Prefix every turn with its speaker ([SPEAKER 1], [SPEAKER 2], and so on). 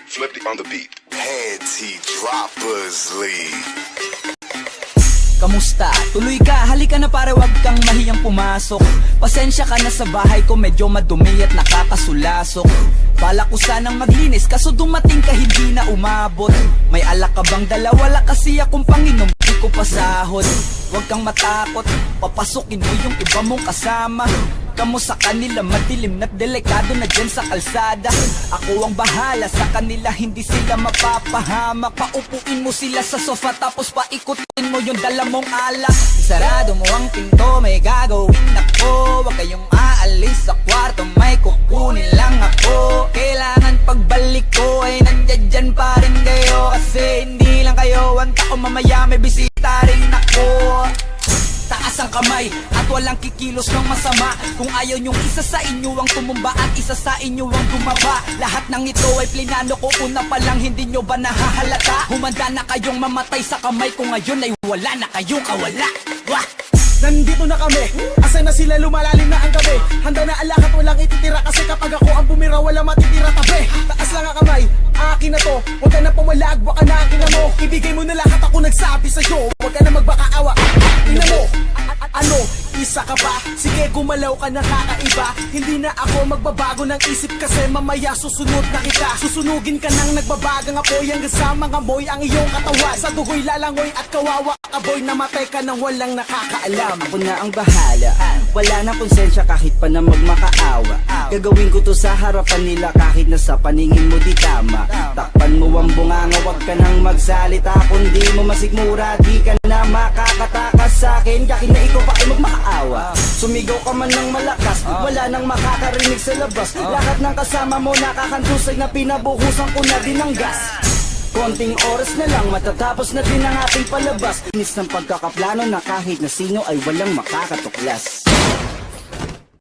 [SPEAKER 1] Flippy on the beat.
[SPEAKER 2] Panty Droppers League.
[SPEAKER 3] Kamusta? Tuloy ka, halika na pare, wag kang mahiyang pumasok. Pasensya ka na sa bahay ko, medyo madumi at nakakasulasok. Bala ko sanang maglinis, kaso dumating ka hindi na umabot. May alak ka bang dala? Wala kasi akong panginom, di ko pasahod. Wag kang matakot, papasukin mo yung iba mong kasama. Kamo sa kanila, madilim na't delikado na dyan sa kalsada. Ako ang bahala sa kanila, hindi sila mapapahamak. Paupuin mo sila sa sofa, tapos paikutin mo yung dala mong alak. Isarado mo ang pinto, may gagawin ako. Huwag kayong aalis sa kwarto, may kukunin lang ako. Kailangan pagbalik ko ay nandiyan dyan pa rin kayo. Kasi hindi lang kayo, wanta ko mamaya may bisita rin ako. Taas ang kamay at walang kikilos ng masama. Kung ayaw nyong isa sa inyo ang tumumba at isa sa inyo ang bumaba. Lahat ng ito ay plinano ko una pa lang, hindi nyo ba nahahalata? Humanda na kayong mamatay sa kamay ko ngayon ay wala na kayong kawala. Wah!
[SPEAKER 4] Nandito na kami, asa na sila, lumalalim na ang gabi. Handa na ang lahat, walang ititira. Kasi kapag ako ang bumira, wala matitira tabi. Taas lang ang kamay, akin na to. Huwag ka na pumalag, baka na akin na mo. Ibigay mo na lahat, ako nagsabi sa'yo. Huwag ka na magbakaawa, ina mo. Ano, isa ka ba? Sige, gumalaw ka na kakaiba. Hindi na ako magbabago ng isip kasi mamaya susunod na kita. Susunugin ka nang nagbabagang apoy hanggang sa mga boy ang iyong katawan. Sa dugoy lalangoy at kawawa ka boy, namatay ka nang walang nakakaalam.
[SPEAKER 3] Ako na ang bahala, wala nang konsensya kahit pa na magmakaawa. Gagawin ko to sa harapan nila kahit na sa paningin mo di tama. Takpan mo ang bunganga, wag ka nang magsalita. Kung di mo masigmura, di ka na makakatakas sa akin. Kahit na ikaw pa ay magmakaawa. Sumigaw ka man ng malakas, wala nang makakarinig sa labas. Lahat ng kasama mo nakakantusay na pinabuhusan ko na din ng gas. Konting oras na lang, matatapos na din ang ating palabas. Inis ng pagkakaplano na kahit na sino ay walang makakatuklas.